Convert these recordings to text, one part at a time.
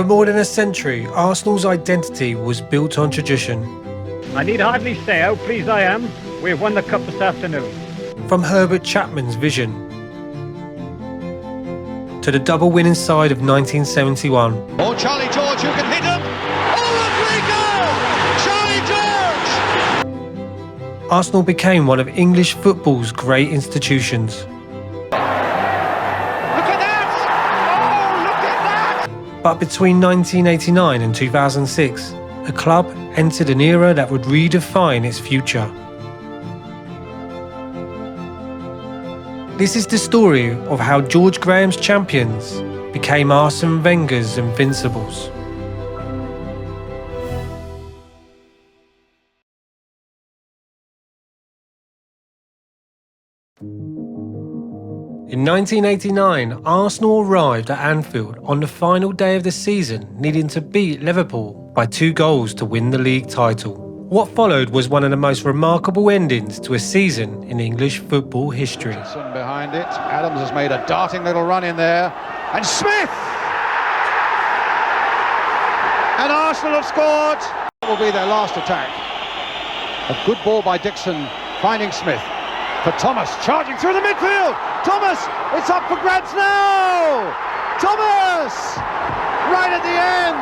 For more than a century, Arsenal's identity was built on tradition. I need hardly say how pleased I am we have won the cup this afternoon. From Herbert Chapman's vision to the double winning side of 1971. Oh, Charlie George, who can hit him! Oh, Rodrigo! Charlie George! Arsenal became one of English football's great institutions. But between 1989 and 2006, the club entered an era that would redefine its future. This is the story of how George Graham's champions became Arsene Wenger's invincibles. In 1989, Arsenal arrived at Anfield on the final day of the season, needing to beat Liverpool by 2 goals to win the league title. What followed was one of the most remarkable endings to a season in English football history. Behind it, Adams has made a darting little run in there, and Smith! And Arsenal have scored! That will be their last attack. A good ball by Dixon, finding Smith. For Thomas, charging through the midfield! Thomas, it's up for grabs now! Thomas! Right at the end!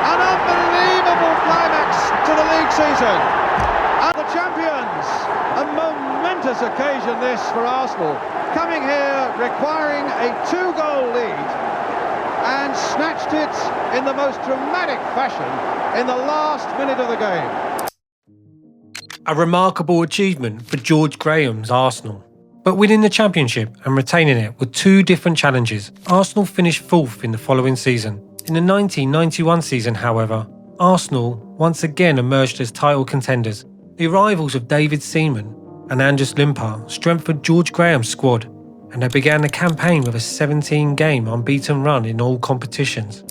An unbelievable climax to the league season! And the champions! A momentous occasion this for Arsenal. Coming here, requiring a 2-goal lead, and snatched it in the most dramatic fashion in the last minute of the game. A remarkable achievement for George Graham's Arsenal. But winning the championship and retaining it were 2 different challenges. Arsenal finished 4th in the following season. In the 1991 season, however, Arsenal once again emerged as title contenders. The arrivals of David Seaman and Andres Limpar strengthened George Graham's squad, and they began the campaign with a 17-game unbeaten run in all competitions.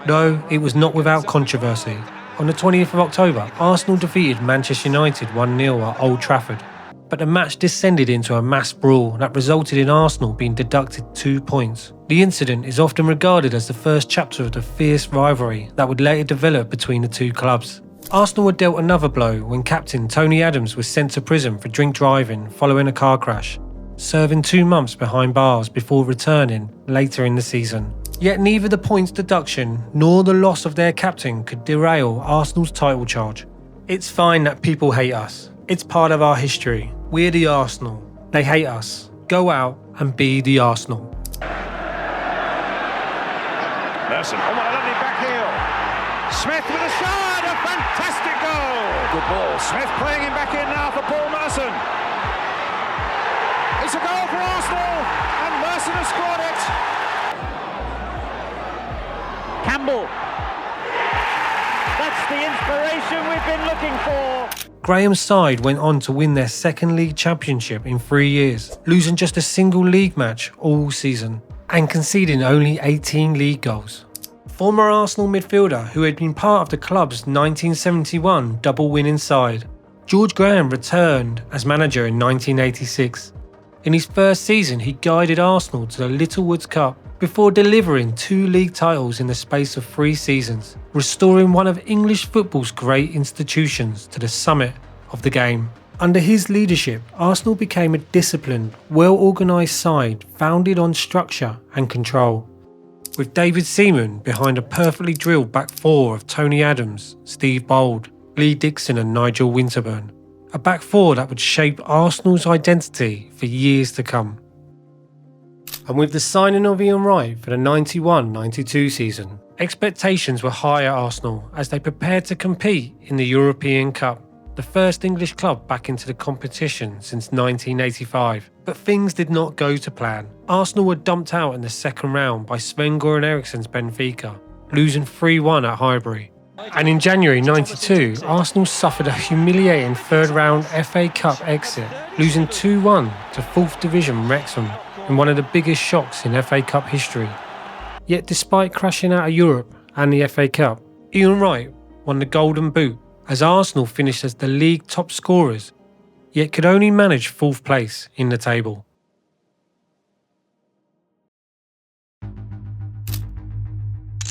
Though it was not without controversy. On the 20th of October, Arsenal defeated Manchester United 1-0 at Old Trafford, but the match descended into a mass brawl that resulted in Arsenal being deducted 2 points. The incident is often regarded as the first chapter of the fierce rivalry that would later develop between the 2 clubs. Arsenal were dealt another blow when captain Tony Adams was sent to prison for drink driving following a car crash, serving 2 months behind bars before returning later in the season. Yet neither the points deduction nor the loss of their captain could derail Arsenal's title charge. It's fine that people hate us. It's part of our history. We're the Arsenal. They hate us. Go out and be the Arsenal. Nelson, oh, what a lovely back heel. Smith with a shot, a fantastic goal. Good ball. Smith playing him back in now for Paul Merson. It's a goal for Arsenal, and Merson has scored it. Campbell. That's the inspiration we've been looking for. Graham's side went on to win their 2nd league championship in 3 years, losing just a single league match all season and conceding only 18 league goals. Former Arsenal midfielder who had been part of the club's 1971 double winning side, George Graham returned as manager in 1986. In his first season, he guided Arsenal to the Littlewoods Cup before delivering 2 league titles in the space of 3 seasons, restoring one of English football's great institutions to the summit of the game. Under his leadership, Arsenal became a disciplined, well-organised side founded on structure and control. With David Seaman behind a perfectly drilled back 4 of Tony Adams, Steve Bold, Lee Dixon and Nigel Winterburn. A back 4 that would shape Arsenal's identity for years to come. And with the signing of Ian Wright for the 91-92 season, expectations were high at Arsenal as they prepared to compete in the European Cup, the first English club back into the competition since 1985. But things did not go to plan. Arsenal were dumped out in the 2nd round by Sven-Göran Eriksson's Benfica, losing 3-1 at Highbury. And in January 92, Arsenal suffered a humiliating 3rd round FA Cup exit, losing 2-1 to 4th Division Wrexham in one of the biggest shocks in FA Cup history. Yet despite crashing out of Europe and the FA Cup, Ian Wright won the Golden Boot as Arsenal finished as the league top scorers, yet could only manage 4th place in the table.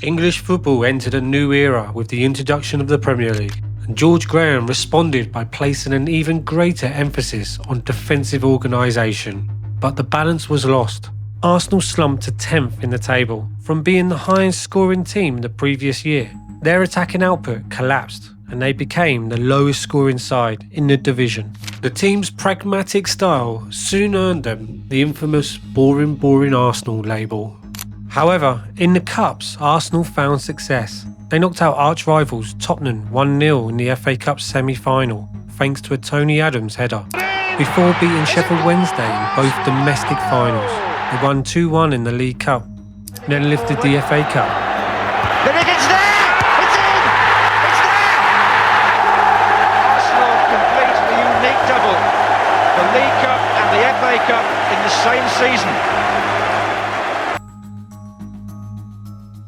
English football entered a new era with the introduction of the Premier League, and George Graham responded by placing an even greater emphasis on defensive organisation. But the balance was lost. Arsenal slumped to 10th in the table from being the highest scoring team the previous year. Their attacking output collapsed and they became the lowest scoring side in the division. The team's pragmatic style soon earned them the infamous boring Arsenal label. However, in the Cups, Arsenal found success. They knocked out arch-rivals Tottenham 1-0 in the FA Cup semi-final thanks to a Tony Adams header, before beating Sheffield Wednesday in both domestic finals. They won 2-1 in the League Cup, then lifted the FA Cup. It's there! It's in! It's there! Arsenal complete the unique double. The League Cup and the FA Cup in the same season.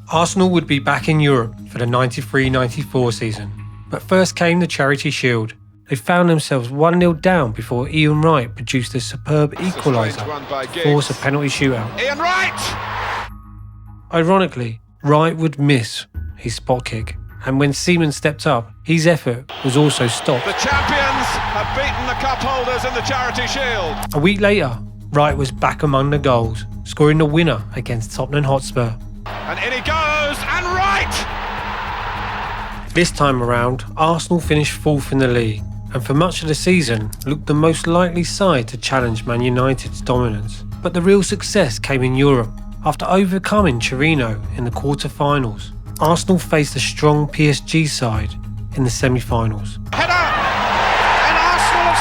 Arsenal would be back in Europe for the 93-94 season, but first came the Charity Shield. They found themselves 1-0 down before Ian Wright produced a superb equaliser to force a penalty shootout. Ian Wright! Ironically, Wright would miss his spot kick, and when Seaman stepped up, his effort was also stopped. The champions have beaten the cup holders in the Charity Shield. A week later, Wright was back among the goals, scoring the winner against Tottenham Hotspur. And in he goes, and right! This time around, Arsenal finished 4th in the league, and for much of the season looked the most likely side to challenge Man United's dominance. But the real success came in Europe. After overcoming Torino in the quarter-finals, Arsenal faced a strong PSG side in the semi-finals. Header! And Arsenal have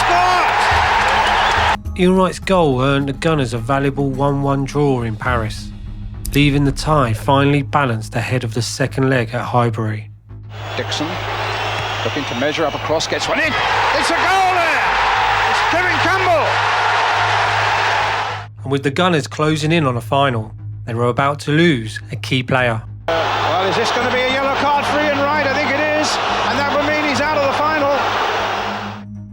scored! Ian Wright's goal earned the Gunners a valuable 1-1 draw in Paris, leaving the tie finally balanced ahead of the second leg at Highbury. Dixon looking to measure up across, gets one in. It's a goal there! It's Kevin Campbell! And with the Gunners closing in on a final, they were about to lose a key player. Well, is this going to be a yellow card for Ian Wright? I think it is. And that would mean he's out of the final.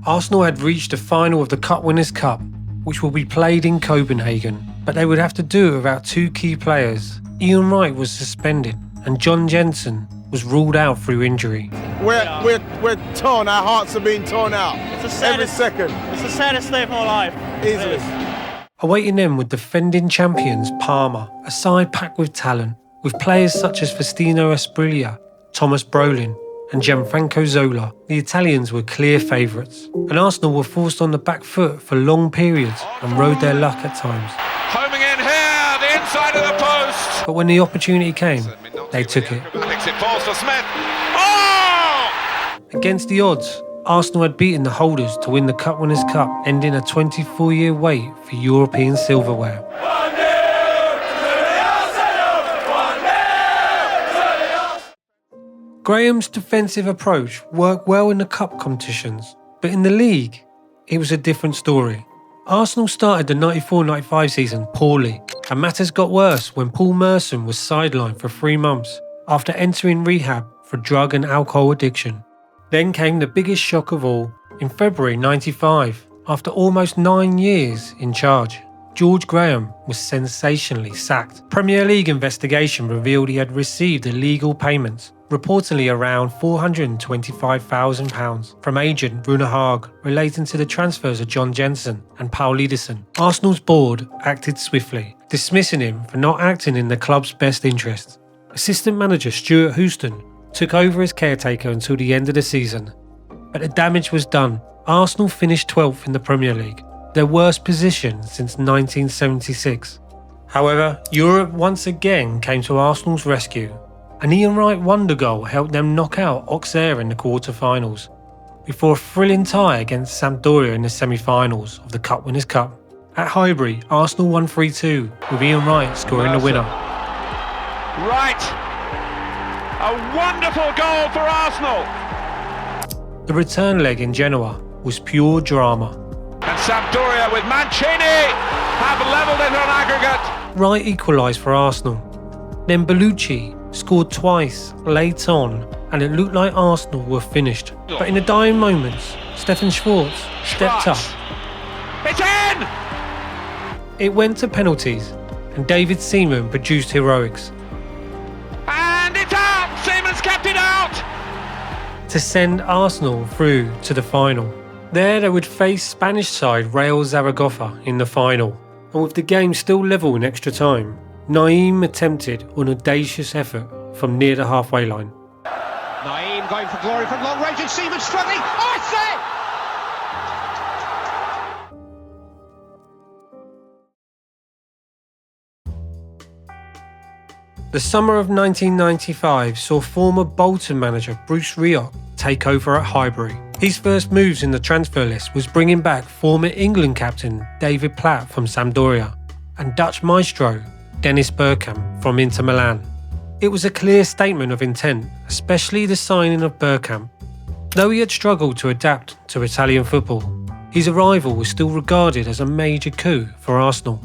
Arsenal had reached the final of the Cup Winners' Cup, which will be played in Copenhagen. But they would have to do it without two key players. Ian Wright was suspended and John Jensen was ruled out through injury. We're torn, our hearts are being torn out. Every second. It's the saddest day of my life. Easily. Awaiting them were defending champions Parma, a side packed with talent, with players such as Faustino Asprilla, Thomas Brolin and Gianfranco Zola. The Italians were clear favourites, and Arsenal were forced on the back foot for long periods and rode their luck at times. Homing in here, the inside of the post. But when the opportunity came, they took it. It falls for Smith. Oh! Against the odds, Arsenal had beaten the holders to win the Cup Winners' Cup, ending a 24-year wait for European silverware. Graham's defensive approach worked well in the cup competitions, but in the league, it was a different story. Arsenal started the 94-95 season poorly, and matters got worse when Paul Merson was sidelined for 3 months after entering rehab for drug and alcohol addiction. Then came the biggest shock of all. In February 95, after almost 9 years in charge, George Graham was sensationally sacked. Premier League investigation revealed he had received illegal payments, reportedly around £425,000 from agent Rune Haag, relating to the transfers of John Jensen and Paul Liderson. Arsenal's board acted swiftly, dismissing him for not acting in the club's best interests. Assistant manager Stuart Houston took over as caretaker until the end of the season, but the damage was done. Arsenal finished 12th in the Premier League, their worst position since 1976. However, Europe once again came to Arsenal's rescue. An Ian Wright wonder goal helped them knock out Auxerre in the quarter-finals, before a thrilling tie against Sampdoria in the semi-finals of the Cup Winners' Cup. At Highbury, Arsenal won 3-2, with Ian Wright scoring the winner. Right. A wonderful goal for Arsenal. The return leg in Genoa was pure drama. And Sampdoria with Mancini have levelled it on aggregate. Wright equalised for Arsenal. Then Bellucci scored twice late on, and it looked like Arsenal were finished. But in the dying moments, Stefan Schwarz stepped up. It's in! It went to penalties, and David Seaman produced heroics. And to send Arsenal through to the final. There they would face Spanish side Real Zaragoza in the final, and with the game still level in extra time, Naeem attempted an audacious effort from near the halfway line. Naeem going for glory from long range and Seaman struggling. Arsene! The summer of 1995 saw former Bolton manager Bruce Rioch take over at Highbury. His first moves in the transfer list was bringing back former England captain David Platt from Sampdoria and Dutch maestro Dennis Bergkamp from Inter Milan. It was a clear statement of intent, especially the signing of Bergkamp. Though he had struggled to adapt to Italian football, his arrival was still regarded as a major coup for Arsenal.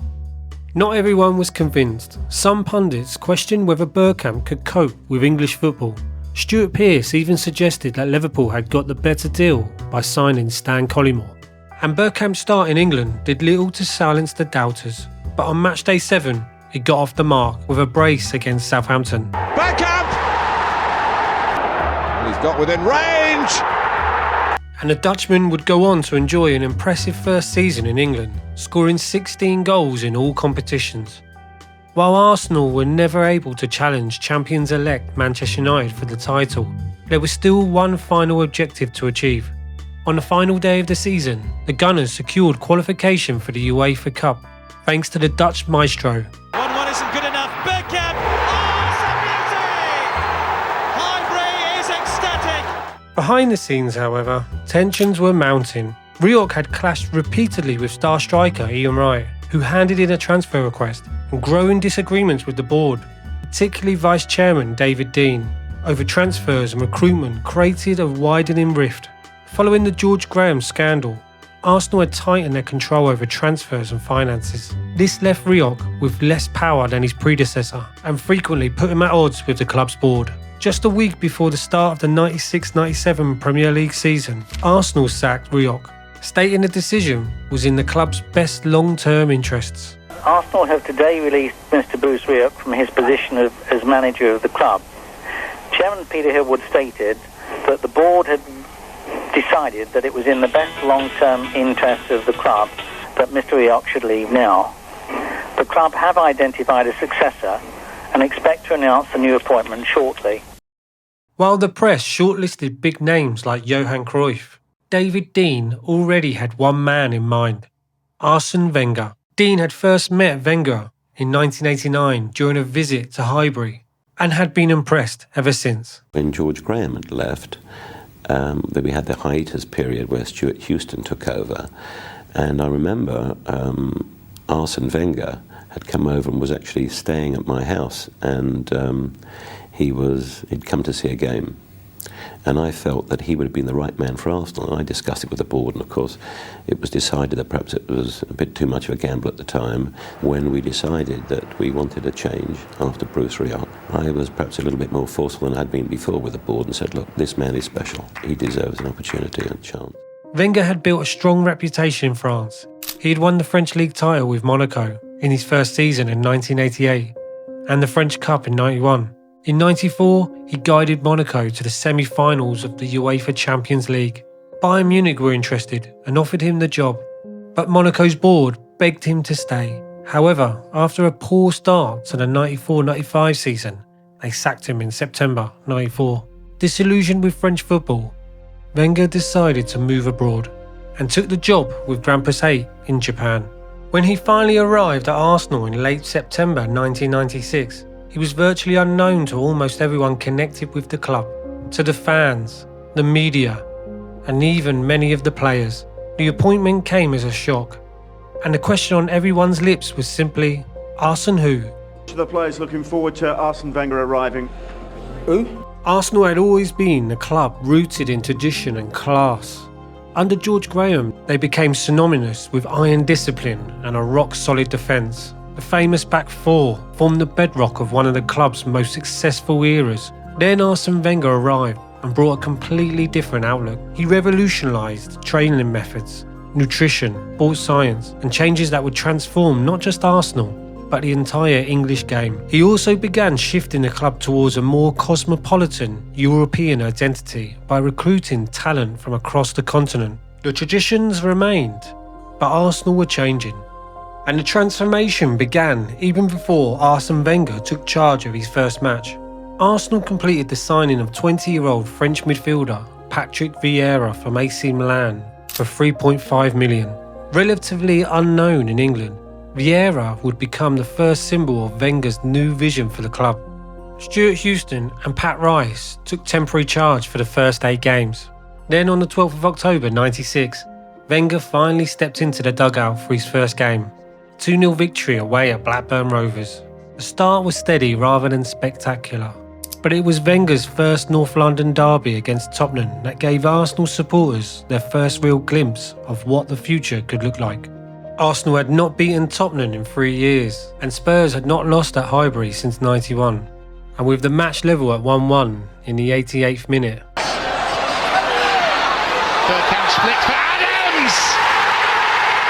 Not everyone was convinced. Some pundits questioned whether Bergkamp could cope with English football. Stuart Pearce even suggested that Liverpool had got the better deal by signing Stan Collymore. And Bergkamp's start in England did little to silence the doubters. But on matchday 7, he got off the mark with a brace against Southampton. Bergkamp! He's got within range! And the Dutchman would go on to enjoy an impressive first season in England, scoring 16 goals in all competitions. While Arsenal were never able to challenge champions-elect Manchester United for the title, there was still one final objective to achieve. On the final day of the season, the Gunners secured qualification for the UEFA Cup, thanks to the Dutch maestro. 1-1 isn't good enough. Bergkamp! Oh, it's a beauty! Highbury is ecstatic! Behind the scenes, however, tensions were mounting. Rioch had clashed repeatedly with star striker Ian Wright, who handed in a transfer request, and growing disagreements with the board, particularly Vice Chairman David Dean, over transfers and recruitment created a widening rift. Following the George Graham scandal, Arsenal had tightened their control over transfers and finances. This left Rioch with less power than his predecessor and frequently put him at odds with the club's board. Just a week before the start of the 96-97 Premier League season, Arsenal sacked Rioch, stating the decision was in the club's best long-term interests. Arsenal have today released Mr. Bruce Rioch from his position as manager of the club. Chairman Peter Hillwood stated that the board had decided that it was in the best long-term interests of the club that Mr. Rioch should leave now. The club have identified a successor and expect to announce the new appointment shortly. While the press shortlisted big names like Johan Cruyff, David Dean already had one man in mind: Arsène Wenger. Dean had first met Wenger in 1989 during a visit to Highbury and had been impressed ever since. When George Graham had left, then we had the hiatus period where Stuart Houston took over, and I remember Arsène Wenger had come over and was actually staying at my house, and he'd come to see a game. And I felt that he would have been the right man for Arsenal. And I discussed it with the board, and of course it was decided that perhaps it was a bit too much of a gamble at the time. When we decided that we wanted a change after Bruce Rioch, I was perhaps a little bit more forceful than I'd been before with the board and said, look, this man is special. He deserves an opportunity and a chance. Wenger had built a strong reputation in France. He had won the French League title with Monaco in his first season in 1988 and the French Cup in 91. In 94, he guided Monaco to the semi-finals of the UEFA Champions League. Bayern Munich were interested and offered him the job, but Monaco's board begged him to stay. However, after a poor start to the 94-95 season, they sacked him in September 94. Disillusioned with French football, Wenger decided to move abroad and took the job with Grampus 8 in Japan. When he finally arrived at Arsenal in late September 1996, he was virtually unknown to almost everyone connected with the club. To the fans, the media, and even many of the players, the appointment came as a shock. And the question on everyone's lips was simply, Arsene who? The players looking forward to Arsene Wenger arriving. Who? Arsenal had always been a club rooted in tradition and class. Under George Graham, they became synonymous with iron discipline and a rock-solid defence. The famous back four formed the bedrock of one of the club's most successful eras. Then Arsene Wenger arrived and brought a completely different outlook. He revolutionised training methods, nutrition, sports science, and changes that would transform not just Arsenal, but the entire English game. He also began shifting the club towards a more cosmopolitan European identity by recruiting talent from across the continent. The traditions remained, but Arsenal were changing. And the transformation began even before Arsène Wenger took charge of his first match. Arsenal completed the signing of 20-year-old French midfielder Patrick Vieira from AC Milan for £3.5 million. Relatively unknown in England, Vieira would become the first symbol of Wenger's new vision for the club. Stuart Houston and Pat Rice took temporary charge for the first 8 games. Then on the 12th of October 96, Wenger finally stepped into the dugout for his first game. 2-0 victory away at Blackburn Rovers. The start was steady rather than spectacular, but it was Wenger's first North London derby against Tottenham that gave Arsenal supporters their first real glimpse of what the future could look like. Arsenal had not beaten Tottenham in 3 years, and Spurs had not lost at Highbury since '91. And with the match level at 1-1 in the 88th minute. Bergkamp split for Adams!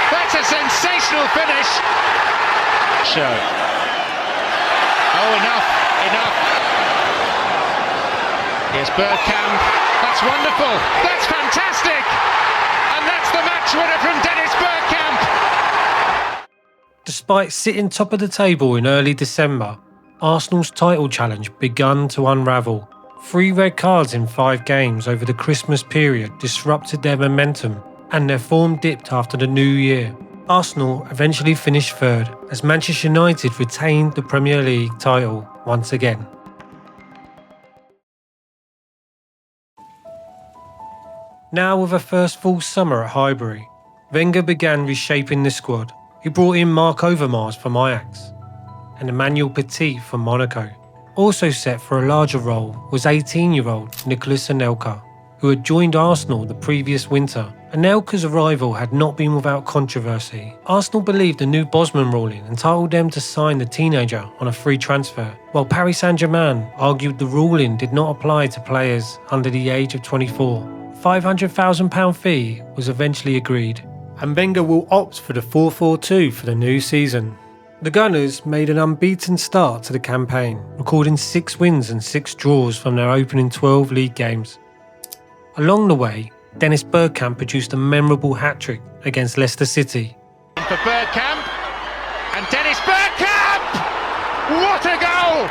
That's a sensational finish! Show. Oh, enough. Here's Bergkamp. That's wonderful. That's fantastic. And that's the match winner from Dennis Bergkamp. Despite sitting top of the table in early December, Arsenal's title challenge began to unravel. 3 red cards in 5 games over the Christmas period disrupted their momentum, and their form dipped after the new year. Arsenal eventually finished 3rd as Manchester United retained the Premier League title once again. Now with a first full summer at Highbury, Wenger began reshaping the squad. He brought in Marc Overmars from Ajax and Emmanuel Petit from Monaco. Also set for a larger role was 18-year-old Nicolas Anelka, who had joined Arsenal the previous winter. Anelka's arrival had not been without controversy. Arsenal believed the new Bosman ruling entitled them to sign the teenager on a free transfer, while Paris Saint-Germain argued the ruling did not apply to players under the age of 24. £500,000 fee was eventually agreed, and Wenger will opt for the 4-4-2 for the new season. The Gunners made an unbeaten start to the campaign, recording 6 wins and 6 draws from their opening 12 league games. Along the way, Dennis Bergkamp produced a memorable hat-trick against Leicester City. For Bergkamp, and Dennis Bergkamp! What a goal!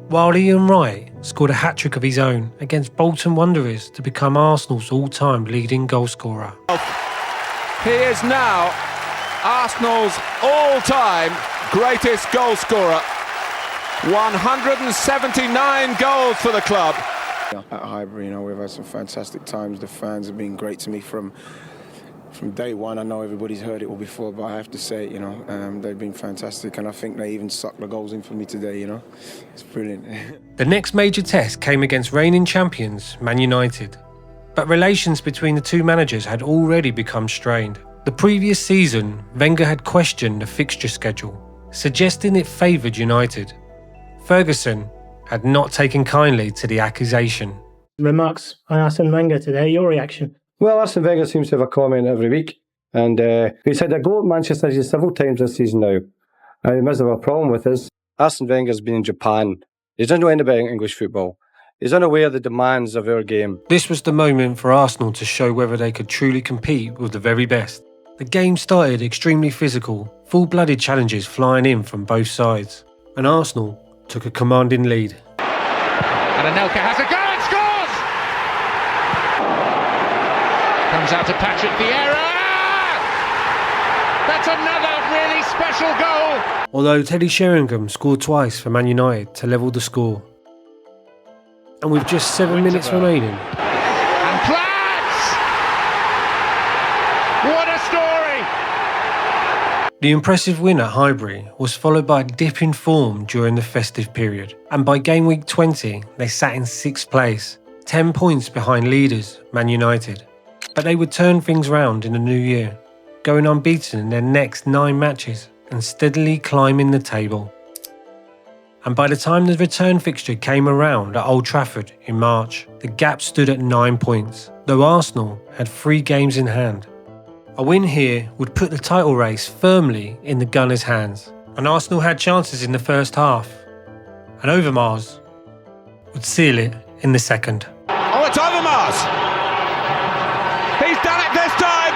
While Ian Wright scored a hat-trick of his own against Bolton Wanderers to become Arsenal's all-time leading goalscorer. He is now Arsenal's all-time greatest goalscorer. 179 goals for the club. At Highbury, we've had some fantastic times. The fans have been great to me from day one. I know everybody's heard it all before, but I have to say, they've been fantastic, and I think they even sucked the goals in for me today. It's brilliant. The next major test came against reigning champions Man United, but relations between the two managers had already become strained. The previous season, Wenger had questioned the fixture schedule, suggesting it favoured United. Ferguson had not taken kindly to the accusation. Remarks by Arsène Wenger today, your reaction? Well, Arsène Wenger seems to have a comment every week, and he's had a go at Manchester United several times this season now. He must have a problem with this. Arsène Wenger's been in Japan. He doesn't know anything about English football. He's unaware of the demands of our game. This was the moment for Arsenal to show whether they could truly compete with the very best. The game started extremely physical, full-blooded challenges flying in from both sides, and Arsenal took a commanding lead. And Anelka has a go and scores! Comes out to Patrick Vieira! That's another really special goal! Although Teddy Sheringham scored twice for Man United to level the score. And with just 7 minutes remaining, and Platts! What a story! The impressive win at Highbury was followed by a dip in form during the festive period, and by game week 20 they sat in 6th place, 10 points behind leaders Man United. But they would turn things round in the new year, going unbeaten in their next 9 matches and steadily climbing the table. And by the time the return fixture came around at Old Trafford in March, the gap stood at 9 points, though Arsenal had 3 games in hand. A win here would put the title race firmly in the Gunners' hands, and Arsenal had chances in the first half, and Overmars would seal it in the second. Oh, it's Overmars! He's done it this time!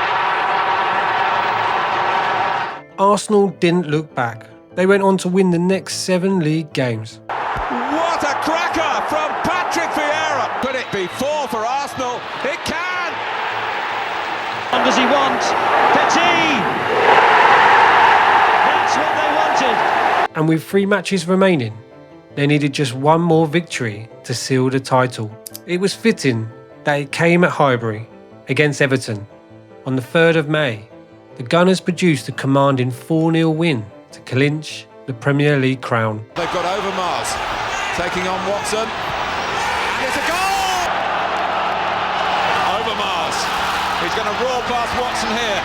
Arsenal didn't look back. They went on to win the next 7 league games. What a cracker from Patrick Vieira! Could it be 4 for Arsenal? It can! What does he want? Petit! That's what they wanted. And with 3 matches remaining, they needed just 1 more victory to seal the title. It was fitting that it came at Highbury against Everton on the 3rd of May. The Gunners produced a commanding 4-0 win to clinch the Premier League crown. They've got Overmars taking on Watson. And it's a goal! Overmars. He's going to roar past Watson here.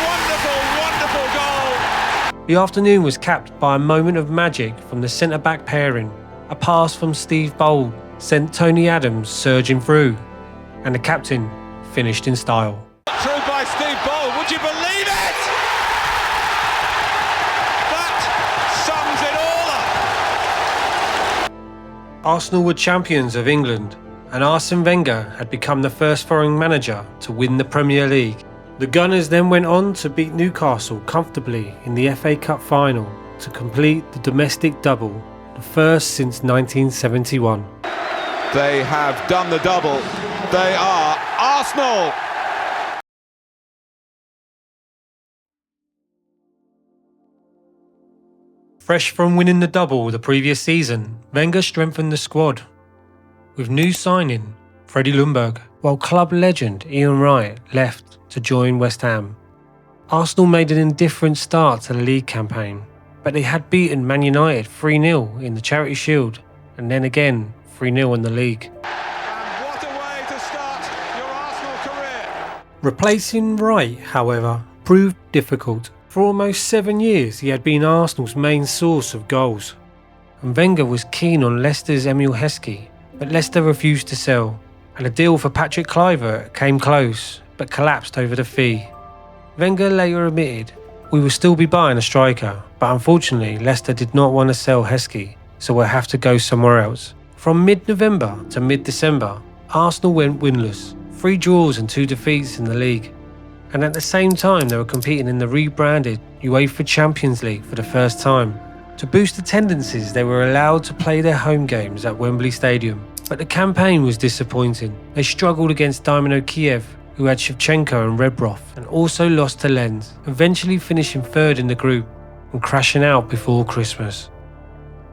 Wonderful, wonderful goal! The afternoon was capped by a moment of magic from the centre-back pairing. A pass from Steve Bold sent Tony Adams surging through, and the captain finished in style. Through by Steve Bold, would you believe it? That sums it all up. Arsenal were champions of England, and Arsene Wenger had become the first foreign manager to win the Premier League. The Gunners then went on to beat Newcastle comfortably in the FA Cup final to complete the domestic double, the first since 1971. They have done the double. They are Arsenal. Fresh from winning the double the previous season, Wenger strengthened the squad with new signing Freddie Ljungberg, while club legend Ian Wright left to join West Ham. Arsenal made an indifferent start to the league campaign, but they had beaten Man United 3-0 in the Charity Shield and then again 3-0 in the league. And what a way to start your Arsenal career. Replacing Wright, however, proved difficult. For almost 7 years he had been Arsenal's main source of goals, and Wenger was keen on Leicester's Emile Heskey, but Leicester refused to sell, and a deal for Patrick Kluivert came close but collapsed over the fee. Wenger later admitted, "We will still be buying a striker, but unfortunately Leicester did not want to sell Heskey, so we'll have to go somewhere else." From mid-November to mid-December, Arsenal went winless, 3 draws and 2 defeats in the league. And at the same time they were competing in the rebranded UEFA Champions League for the first time. To boost attendances, they were allowed to play their home games at Wembley Stadium. But the campaign was disappointing. They struggled against Dynamo Kiev, who had Shevchenko and Rebrov, and also lost to Lens, eventually finishing 3rd in the group and crashing out before Christmas.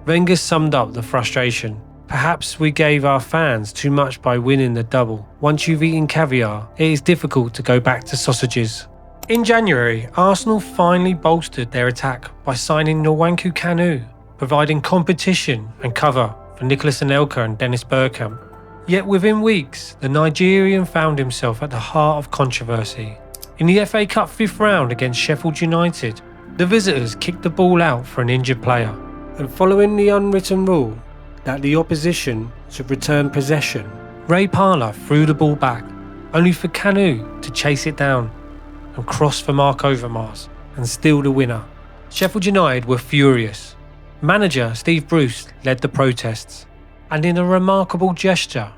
Wenger summed up the frustration. "Perhaps we gave our fans too much by winning the double. Once you've eaten caviar, it is difficult to go back to sausages." In January, Arsenal finally bolstered their attack by signing Nwankwo Kanu, providing competition and cover for Nicolas Anelka and Dennis Bergkamp. Yet within weeks, the Nigerian found himself at the heart of controversy. In the FA Cup 5th round against Sheffield United, the visitors kicked the ball out for an injured player, and following the unwritten rule that the opposition should return possession, Ray Parlour threw the ball back, only for Kanu to chase it down and cross for Mark Overmars and steal the winner. Sheffield United were furious. Manager Steve Bruce led the protests, and in a remarkable gesture,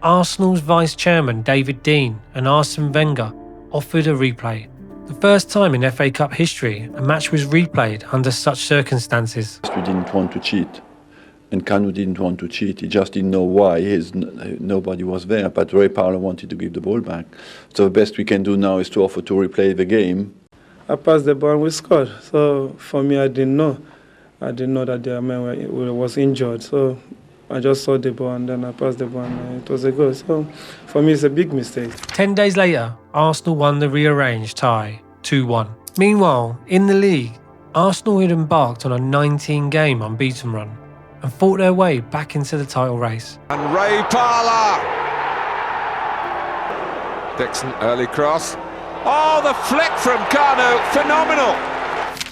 Arsenal's vice-chairman David Dein and Arsene Wenger offered a replay. The first time in FA Cup history a match was replayed under such circumstances. We didn't want to cheat. And Kanu didn't want to cheat. He just didn't know why. Nobody was there. But Ray Parlour wanted to give the ball back. So the best we can do now is to offer to replay the game. I passed the ball and we scored. So for me, I didn't know that the man was injured. So I just saw the ball and then I passed the ball and it was a goal. So for me, it's a big mistake. 10 days later, Arsenal won the rearranged tie 2-1. Meanwhile, in the league, Arsenal had embarked on a 19-game unbeaten run and fought their way back into the title race. And Ray Parlour. Dixon, early cross. Oh, the flick from Kanu, phenomenal.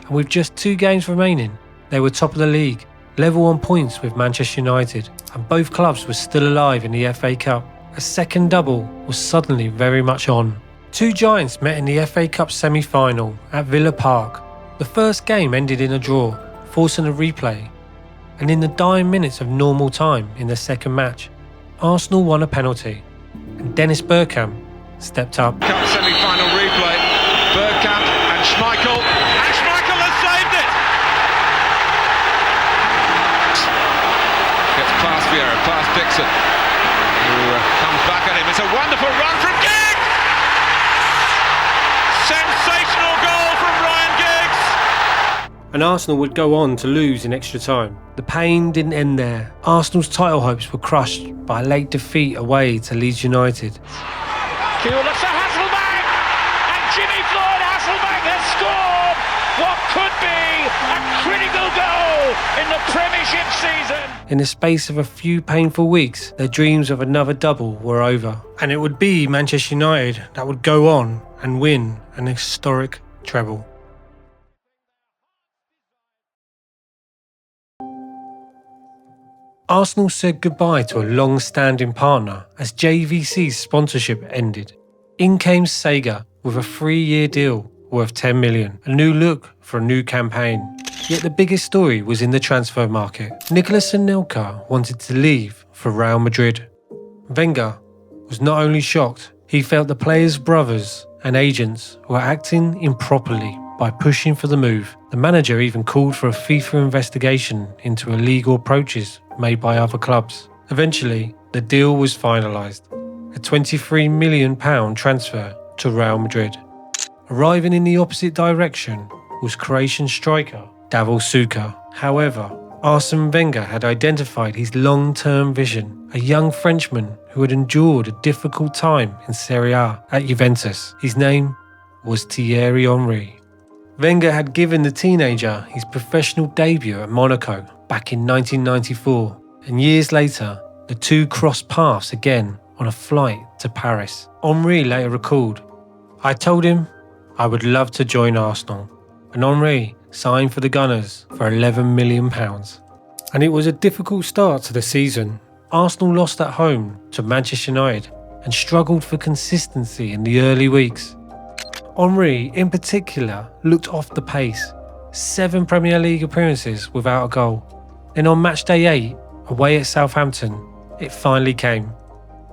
And with just 2 games remaining, they were top of the league, level on points with Manchester United, and both clubs were still alive in the FA Cup. A second double was suddenly very much on. Two giants met in the FA Cup semi-final at Villa Park. The first game ended in a draw, forcing a replay. And in the dying minutes of normal time in the second match, Arsenal won a penalty, and Dennis Bergkamp stepped up. Cup semi-final replay. Bergkamp and Schmeichel has saved it. Gets past Vieira, past Dixon, who comes back at him. It's a wonderful run from Giggs. Sensational goal from Ryan Giggs. And Arsenal would go on to lose in extra time. The pain didn't end there. Arsenal's title hopes were crushed by a late defeat away to Leeds United. Kewell looks for Hasselbank, and Jimmy Floyd Hasselbank has scored what could be a critical goal in the Premiership season. In the space of a few painful weeks, their dreams of another double were over. And it would be Manchester United that would go on and win an historic treble. Arsenal said goodbye to a long-standing partner as JVC's sponsorship ended. In came Sega with a 3-year deal worth 10 million, a new look for a new campaign. Yet the biggest story was in the transfer market. Nicolas Anelka wanted to leave for Real Madrid. Wenger was not only shocked, he felt the players' brothers and agents were acting improperly by pushing for the move. The manager even called for a FIFA investigation into illegal approaches made by other clubs. Eventually, the deal was finalised. A £23 million transfer to Real Madrid. Arriving in the opposite direction was Croatian striker Davor Suker. However, Arsène Wenger had identified his long-term vision, a young Frenchman who had endured a difficult time in Serie A at Juventus. His name was Thierry Henry. Wenger had given the teenager his professional debut at Monaco back in 1994, and years later, the two crossed paths again on a flight to Paris. Henry later recalled, "I told him I would love to join Arsenal," and Henry signed for the Gunners for £11 million. And it was a difficult start to the season. Arsenal lost at home to Manchester United and struggled for consistency in the early weeks. Henry, in particular, looked off the pace. 7 Premier League appearances without a goal. Then on match day 8, away at Southampton, it finally came.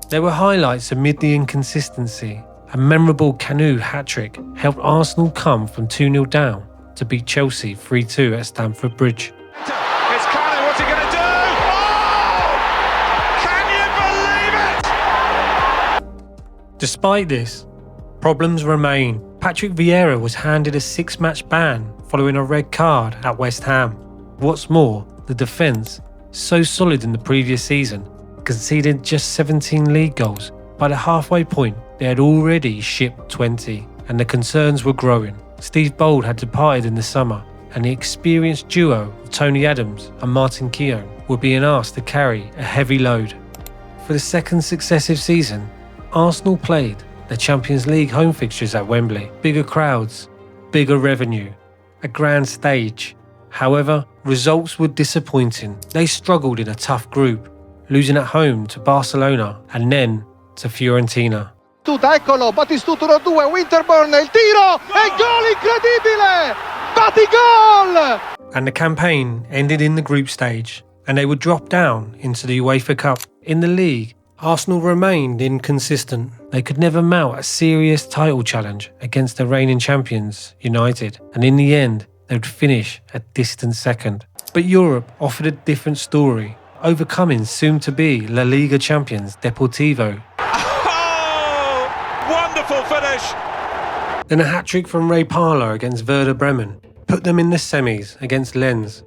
There were highlights amid the inconsistency. A memorable Canu hat-trick helped Arsenal come from 2-0 down to beat Chelsea 3-2 at Stamford Bridge. It's Canu, what's he going to do? Oh! Can you believe it? Despite this, problems remain. Patrick Vieira was handed a 6-match ban following a red card at West Ham. What's more, the defence, so solid in the previous season, conceded just 17 league goals. By the halfway point, they had already shipped 20, and the concerns were growing. Steve Bold had departed in the summer, and the experienced duo of Tony Adams and Martin Keown were being asked to carry a heavy load. For the second successive season, Arsenal played the Champions League home fixtures at Wembley. Bigger crowds, bigger revenue, a grand stage. However, results were disappointing. They struggled in a tough group, losing at home to Barcelona and then to Fiorentina. Eccolo, Battistuta 1-2, Winterburn, il tiro, e gol incredibile! Batigol! And the campaign ended in the group stage, and they would drop down into the UEFA Cup. In the league, Arsenal remained inconsistent. They could never mount a serious title challenge against the reigning champions, United, and in the end, they would finish a distant second. But Europe offered a different story, overcoming soon-to-be La Liga champions Deportivo. Oh! Wonderful finish! Then a hat-trick from Ray Parlour against Werder Bremen put them in the semis against Lens.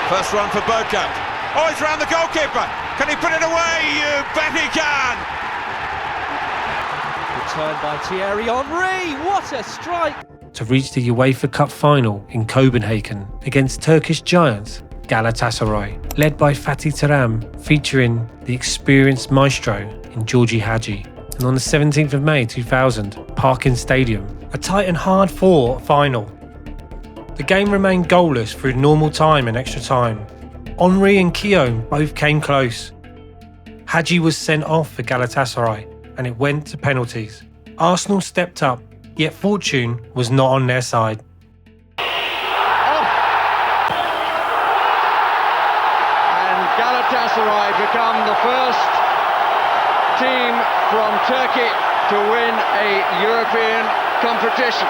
First run for Bergkamp. Oh, he's round the goalkeeper. Can he put it away? You bet he can. Return by Thierry Henry. What a strike! To reach the UEFA Cup final in Copenhagen against Turkish giants Galatasaray, led by Fatih Terim, featuring the experienced maestro in Georgie Hagi. And on the 17th of May 2000, Parkin Stadium, a tight and hard-fought final. The game remained goalless through normal time and extra time. Henry and Keown both came close. Hadji was sent off for Galatasaray and it went to penalties. Arsenal stepped up, yet fortune was not on their side. And Galatasaray become the first team from Turkey to win a European competition.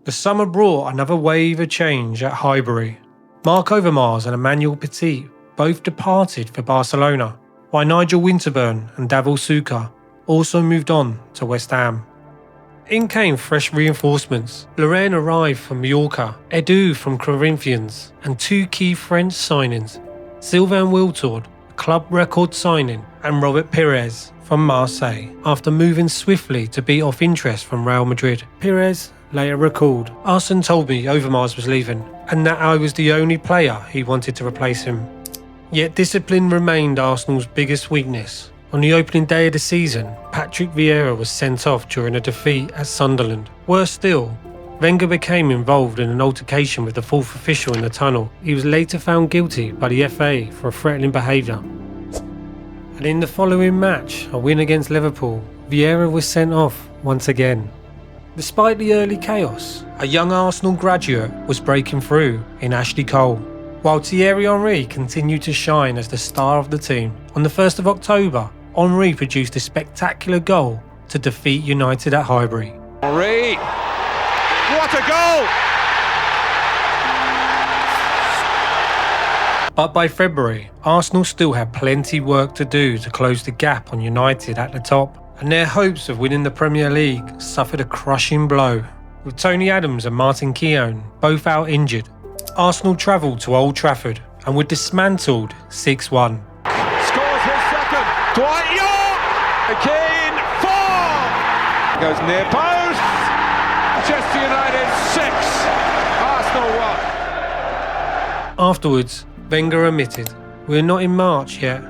The summer brought another wave of change at Highbury. Mark Overmars and Emmanuel Petit both departed for Barcelona, while Nigel Winterburn and Davor Suker also moved on to West Ham. In came fresh reinforcements. Lorraine arrived from Mallorca, Edu from Corinthians, and two key French signings, Sylvain Wiltord, a club record signing, and Robert Pires from Marseille, after moving swiftly to beat off interest from Real Madrid. Pires later recalled, "Arsene told me Overmars was leaving, and that I was the only player he wanted to replace him." Yet discipline remained Arsenal's biggest weakness. On the opening day of the season, Patrick Vieira was sent off during a defeat at Sunderland. Worse still, Wenger became involved in an altercation with the fourth official in the tunnel. He was later found guilty by the FA for threatening behaviour. And in the following match, a win against Liverpool, Vieira was sent off once again. Despite the early chaos, a young Arsenal graduate was breaking through in Ashley Cole, while Thierry Henry continued to shine as the star of the team. On the 1st of October, Henry produced a spectacular goal to defeat United at Highbury. Henry! What a goal! But by February, Arsenal still had plenty work to do to close the gap on United at the top, and their hopes of winning the Premier League suffered a crushing blow. With Tony Adams and Martin Keown both out injured, Arsenal travelled to Old Trafford and were dismantled 6-1. Scores his second. Dwight York! Keane, 4! Goes near post. Manchester United 6. Arsenal 1. Afterwards, Wenger admitted, "We are not in March yet,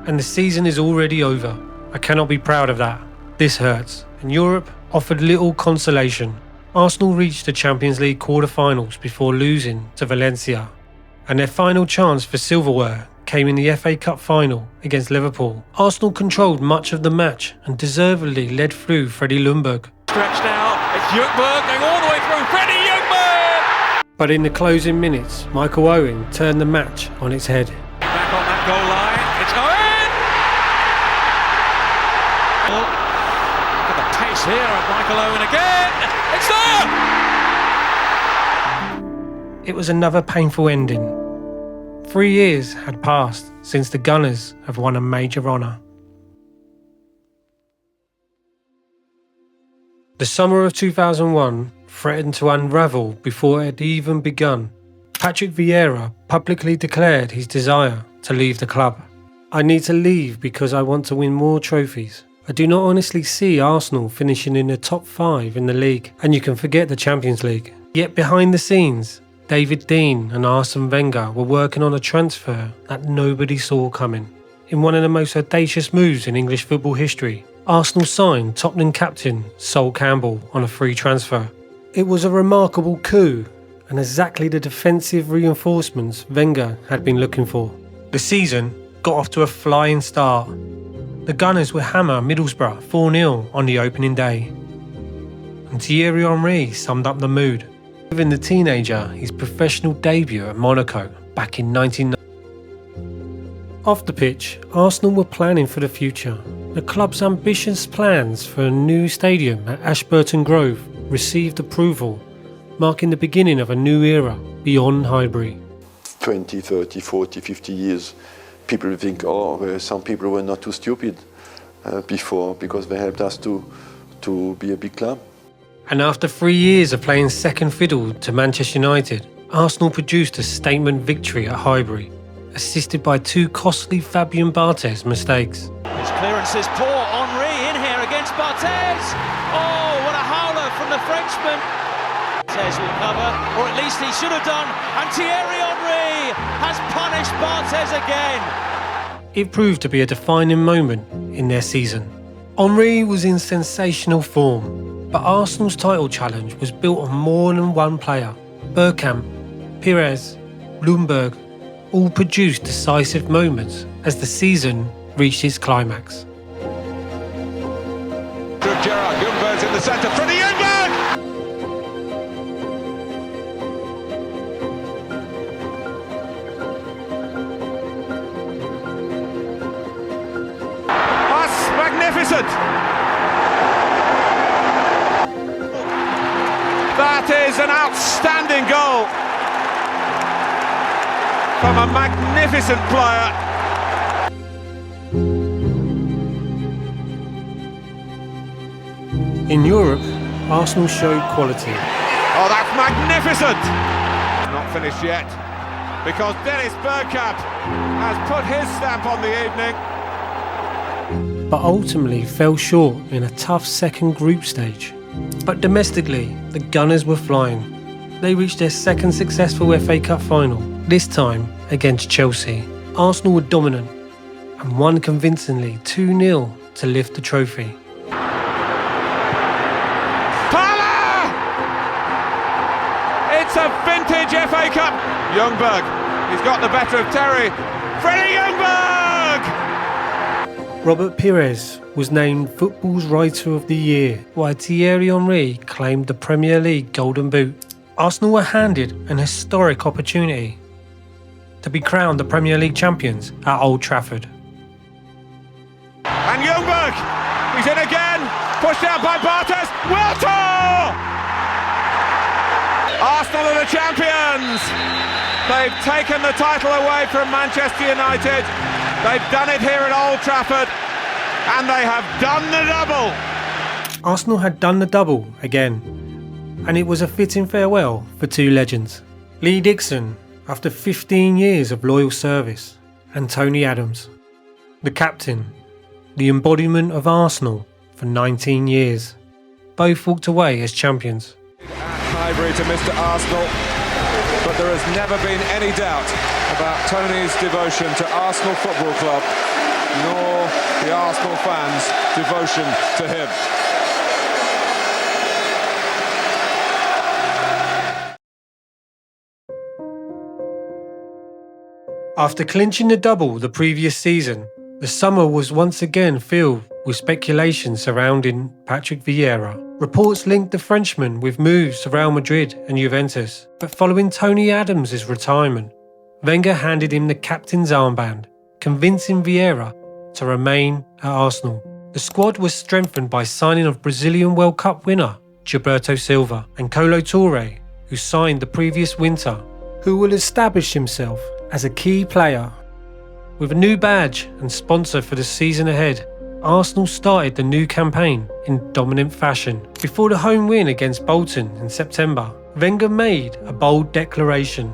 and the season is already over. I cannot be proud of that. This hurts." And Europe offered little consolation. Arsenal reached the Champions League quarter-finals before losing to Valencia, and their final chance for silverware came in the FA Cup final against Liverpool. Arsenal controlled much of the match and deservedly led through Freddie Ljungberg. Stretched out, it's Ljungberg going all the way through. Freddie Ljungberg! But in the closing minutes, Michael Owen turned the match on its head. Back on that goal line, it's Owen! Look at the pace here of Michael Owen again. It's there! It was another painful ending. 3 years had passed since the Gunners have won a major honour. The summer of 2001 threatened to unravel before it had even begun. Patrick Vieira publicly declared his desire to leave the club. "I need to leave because I want to win more trophies. I do not honestly see Arsenal finishing in the top 5 in the league, and you can forget the Champions League." Yet behind the scenes, David Dein and Arsène Wenger were working on a transfer that nobody saw coming. In one of the most audacious moves in English football history, Arsenal signed Tottenham captain Sol Campbell on a free transfer. It was a remarkable coup and exactly the defensive reinforcements Wenger had been looking for. The season got off to a flying start. The Gunners would hammer Middlesbrough 4-0 on the opening day. And Thierry Henry summed up the mood, giving the teenager his professional debut at Monaco back in 1990. Off the pitch, Arsenal were planning for the future. The club's ambitious plans for a new stadium at Ashburton Grove received approval, marking the beginning of a new era beyond Highbury. 20, 30, 40, 50 years, people think, some people were not too stupid before because they helped us to be a big club. And after 3 years of playing second fiddle to Manchester United, Arsenal produced a statement victory at Highbury, assisted by 2 costly Fabien Barthez mistakes. His clearance is poor. Henry in here against Barthez. Oh, what a howler from the Frenchman. Barthez will cover, or at least he should have done. And Thierry Henry has punished Barthez again. It proved to be a defining moment in their season. Henry was in sensational form, but Arsenal's title challenge was built on more than one player. Bergkamp, Pires, Ljungberg, all produced decisive moments as the season reached its climax. Gerard Ljungberg's in the centre, Freddie Ljungberg! That's magnificent! That is an outstanding goal from a magnificent player. In Europe, Arsenal showed quality. Oh, that's magnificent! Not finished yet, because Dennis Bergkamp has put his stamp on the evening. But ultimately fell short in a tough second group stage. But domestically, the Gunners were flying. They reached their second successful FA Cup final, this time against Chelsea. Arsenal were dominant and won convincingly 2-0 to lift the trophy. It's a vintage FA Cup. Ljungberg, he's got the better of Terry. Freddie Ljungberg! Robert Pires was named Football's Writer of the Year, while Thierry Henry claimed the Premier League Golden Boot. Arsenal were handed an historic opportunity to be crowned the Premier League champions at Old Trafford. And Ljungberg, he's in again, pushed out by Bartes. Wiltor! Arsenal are the champions. They've taken the title away from Manchester United. They've done it here at Old Trafford, and they have done the double. Arsenal had done the double again, and it was a fitting farewell for two legends. Lee Dixon, after 15 years of loyal service, and Tony Adams, the captain, the embodiment of Arsenal for 19 years. Both walked away as champions. Highbury to Mr. Arsenal, but there has never been any doubt about Tony's devotion to Arsenal Football Club, nor the Arsenal fans' devotion to him. After clinching the double the previous season, the summer was once again filled with speculation surrounding Patrick Vieira. Reports linked the Frenchman with moves to Real Madrid and Juventus, but following Tony Adams' retirement, Wenger handed him the captain's armband, convincing Vieira to remain at Arsenal. The squad was strengthened by signing of Brazilian World Cup winner Gilberto Silva and Kolo Touré, who signed the previous winter, who will establish himself as a key player. With a new badge and sponsor for the season ahead, Arsenal started the new campaign in dominant fashion. Before the home win against Bolton in September, Wenger made a bold declaration.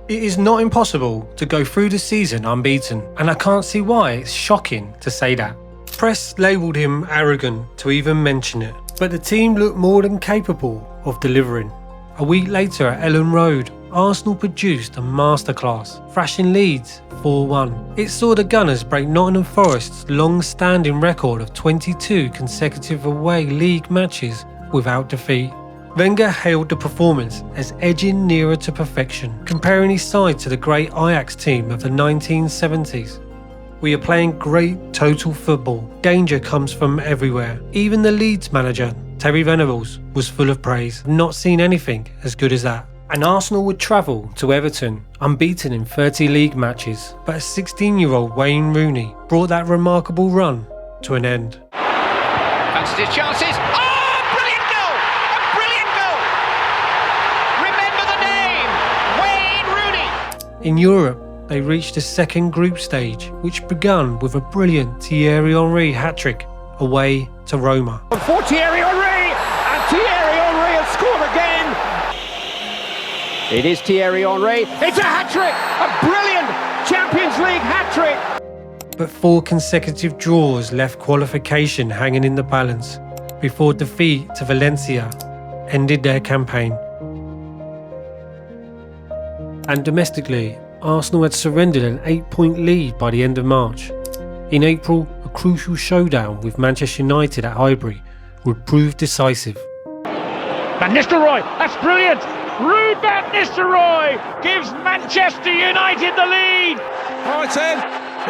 It is not impossible to go through the season unbeaten, and I can't see why it's shocking to say that. Press labelled him arrogant to even mention it, but the team looked more than capable of delivering. A week later at Ellen Road, Arsenal produced a masterclass, thrashing Leeds 4-1. It saw the Gunners break Nottingham Forest's long-standing record of 22 consecutive away league matches without defeat. Wenger hailed the performance as edging nearer to perfection, comparing his side to the great Ajax team of the 1970s. We are playing great total football. Danger comes from everywhere. Even the Leeds manager, Terry Venables, was full of praise. Not seen anything as good as that. And Arsenal would travel to Everton, unbeaten in 30 league matches, but a 16-year-old Wayne Rooney brought that remarkable run to an end. Fancies his chances. Oh, brilliant goal! A brilliant goal! Remember the name, Wayne Rooney! In Europe, they reached the second group stage, which began with a brilliant Thierry Henry hat-trick away to Roma. For Thierry Henry, and Thierry Henry has scored again. It is Thierry Henry. It's a hat-trick! A brilliant Champions League hat-trick! But 4 consecutive draws left qualification hanging in the balance before defeat to Valencia ended their campaign. And domestically, Arsenal had surrendered an 8-point lead by the end of March. In April, a crucial showdown with Manchester United at Highbury would prove decisive. Van Nistelrooy, that's brilliant! Rude Van Nistelrooy gives Manchester United the lead. Oh, it's in.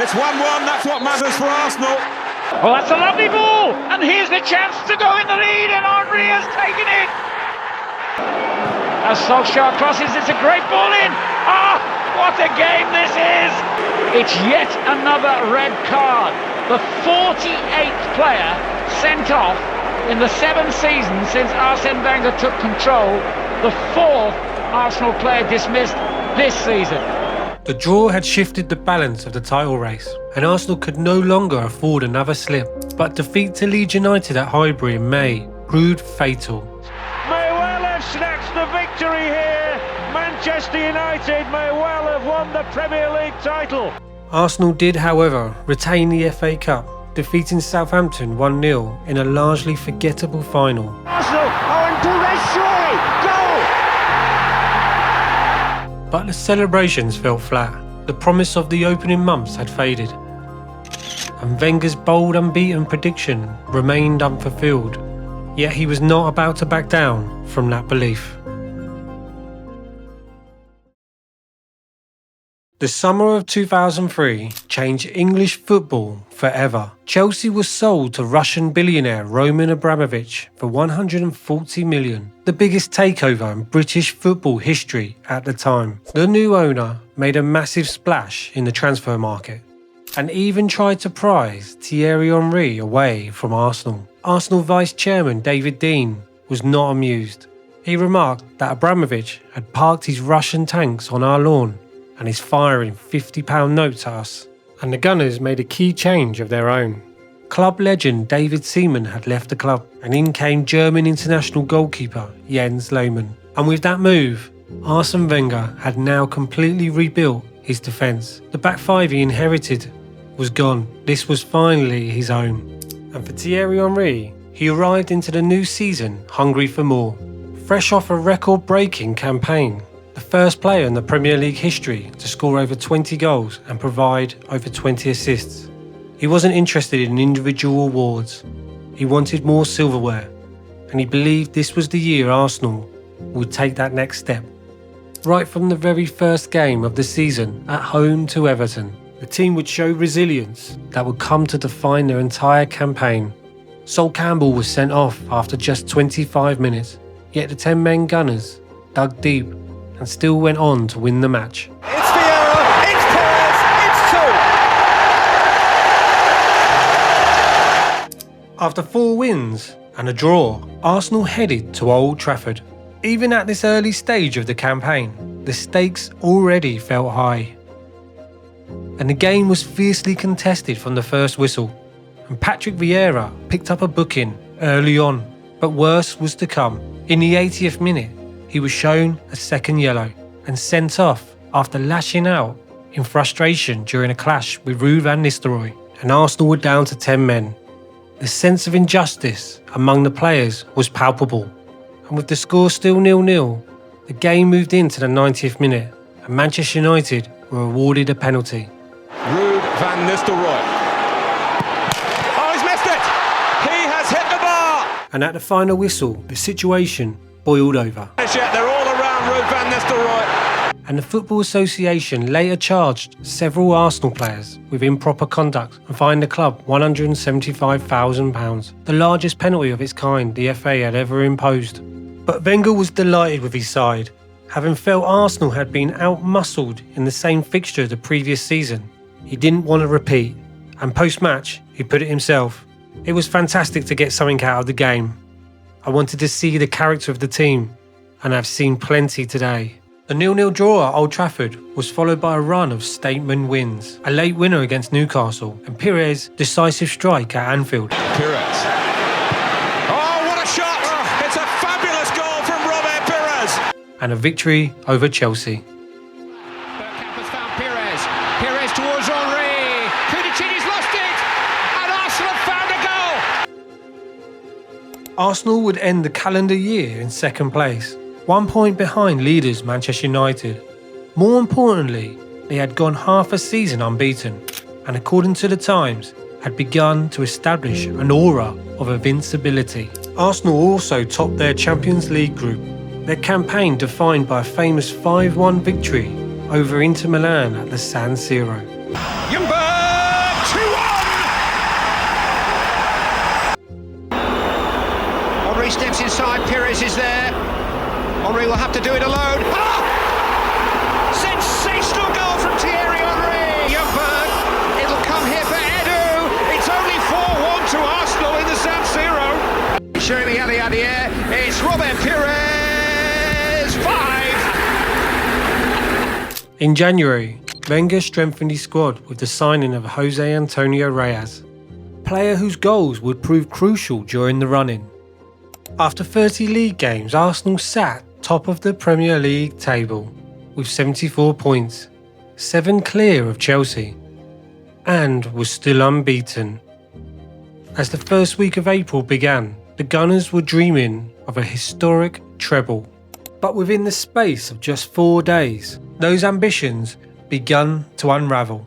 It's 1-1. That's what matters for Arsenal. Well, that's a lovely ball. And here's the chance to go in the lead, and Henry has taken it. As Solskjaer crosses, it's a great ball in. Ah, what a game this is. It's yet another red card. The 48th player sent off in the 7 seasons since Arsene Wenger took control. The 4th Arsenal player dismissed this season. The draw had shifted the balance of the title race, and Arsenal could no longer afford another slip. But defeat to Leeds United at Highbury in May proved fatal. May well have snatched the victory here. Manchester United may well have won the Premier League title. Arsenal did, however, retain the FA Cup, defeating Southampton 1-0 in a largely forgettable final. Arsenal, and Perez surely, goal! But the celebrations fell flat. The promise of the opening months had faded, and Wenger's bold unbeaten prediction remained unfulfilled. Yet he was not about to back down from that belief. The summer of 2003 changed English football forever. Chelsea was sold to Russian billionaire Roman Abramovich for 140 million, the biggest takeover in British football history at the time. The new owner made a massive splash in the transfer market and even tried to prize Thierry Henry away from Arsenal. Arsenal vice chairman David Dein was not amused. He remarked that Abramovich had parked his Russian tanks on our lawn and is firing £50 notes at us. And the Gunners made a key change of their own. Club legend David Seaman had left the club, and in came German international goalkeeper Jens Lehmann. And with that move, Arsène Wenger had now completely rebuilt his defence. The back five he inherited was gone. This was finally his own. And for Thierry Henry, he arrived into the new season hungry for more. Fresh off a record-breaking campaign, the first player in the Premier League history to score over 20 goals and provide over 20 assists. He wasn't interested in individual awards. He wanted more silverware, and he believed this was the year Arsenal would take that next step. Right from the very first game of the season at home to Everton, the team would show resilience that would come to define their entire campaign. Sol Campbell was sent off after just 25 minutes, yet the 10-men Gunners dug deep and still went on to win the match. It's Vieira, it's Perez, it's 2! After 4 wins and a draw, Arsenal headed to Old Trafford. Even at this early stage of the campaign, the stakes already felt high. And the game was fiercely contested from the first whistle, and Patrick Vieira picked up a booking early on, but worse was to come. In the 80th minute, he was shown a second yellow and sent off after lashing out in frustration during a clash with Ruud van Nistelrooy, and Arsenal were down to 10 men. The sense of injustice among the players was palpable, and with the score still 0-0, the game moved into the 90th minute, and Manchester United were awarded a penalty. Ruud van Nistelrooy. Oh, he's missed it! He has hit the bar! And at the final whistle, the situation boiled over. They're all around Ruud van Nistelrooy. And the Football Association later charged several Arsenal players with improper conduct and fined the club £175,000, the largest penalty of its kind the FA had ever imposed. But Wenger was delighted with his side, having felt Arsenal had been out-muscled in the same fixture the previous season. He didn't want to repeat, and post-match he put it himself. It was fantastic to get something out of the game. I wanted to see the character of the team, and I've seen plenty today. The 0-0 draw at Old Trafford was followed by a run of statement wins, a late winner against Newcastle, and Pires' decisive strike at Anfield. Pires. Oh, what a shot! It's a fabulous goal from Robert Pires! And a victory over Chelsea. Bergkamp has found Pires. Pires towards Henry. Kudicini's lost it, and Arsenal have found a goal. Arsenal would end the calendar year in second place, 1 point behind leaders Manchester United. More importantly, they had gone half a season unbeaten, and according to the Times, had begun to establish an aura of invincibility. Arsenal also topped their Champions League group, Their campaign defined by a famous 5-1 victory over Inter Milan at the San Siro. Ljungberg, 2-1! Henry steps inside, Pires is there. Henry will have to do it alone. Ah! Sensational goal from Thierry Henry. Ljungberg, it'll come here for Edu. It's only 4-1 to Arsenal in the San Siro. Showing the idea, it's Robert Pires, 5. In January, Wenger strengthened his squad with the signing of Jose Antonio Reyes, a player whose goals would prove crucial during the run-in. After 30 league games, Arsenal sat top of the Premier League table with 74 points, 7 clear of Chelsea, and was still unbeaten. As the first week of April began, the Gunners were dreaming of a historic treble. But within the space of just 4 days, those ambitions began to unravel.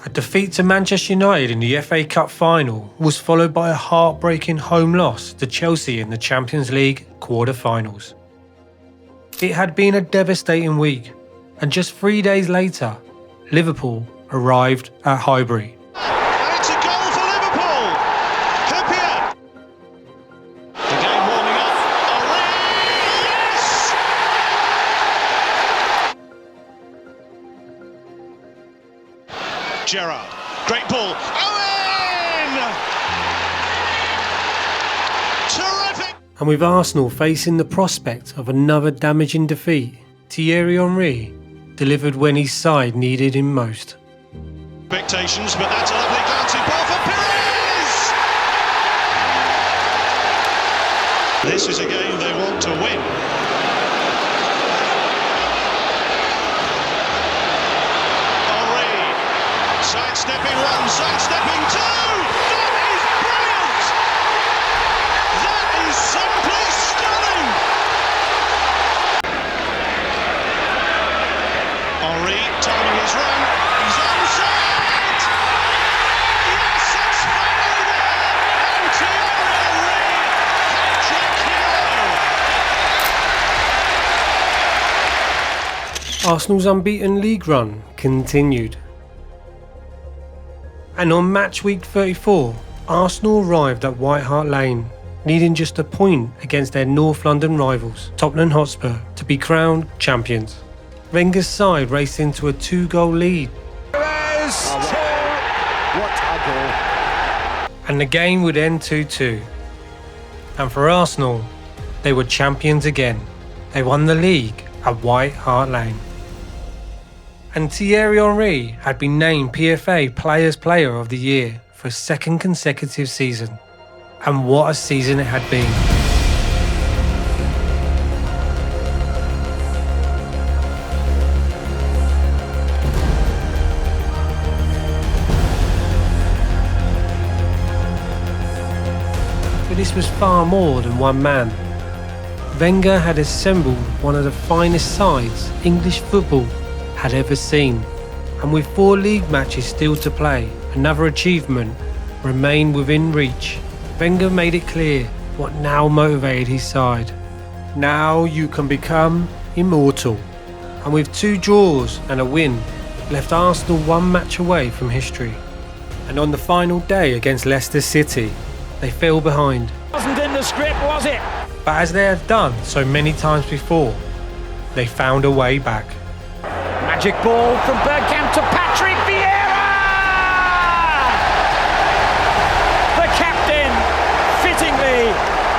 A defeat to Manchester United in the FA Cup final was followed by a heartbreaking home loss to Chelsea in the Champions League quarter-finals. It had been a devastating week, and just 3 days later, Liverpool arrived at Highbury. And it's a goal for Liverpool. Happier. The game warming up. Yes! Gerrard, great ball. Owen! Terrific! And with Arsenal facing the prospect of another damaging defeat, Thierry Henry delivered when his side needed him most. Expectations, but that's a lovely glancing ball for Pires! This is a game they want to win. Sidestepping one, sidestepping two! That is brilliant! That is simply stunning! Henry timing his run, he's onside! Yes, it's finally there! And Thierry Henry, hat-trick hero! Arsenal's unbeaten league run continued. And on match week 34, Arsenal arrived at White Hart Lane, needing just a point against their North London rivals, Tottenham Hotspur, to be crowned champions. Wenger's side raced into a 2-goal lead. What a goal! And the game would end 2-2. And for Arsenal, they were champions again. They won the league at White Hart Lane. And Thierry Henry had been named PFA Players Player of the Year for a second consecutive season. And what a season it had been. But this was far more than one man. Wenger had assembled one of the finest sides English football had ever seen, and with 4 league matches still to play, another achievement remained within reach. Wenger made it clear what now motivated his side. Now you can become immortal. And with 2 draws and a win, left Arsenal 1 match away from history. And on the final day against Leicester City, they fell behind. Wasn't in the script, was it? But as they had done so many times before, they found a way back. Magic ball from Bergkamp to Patrick Vieira! The captain, fittingly,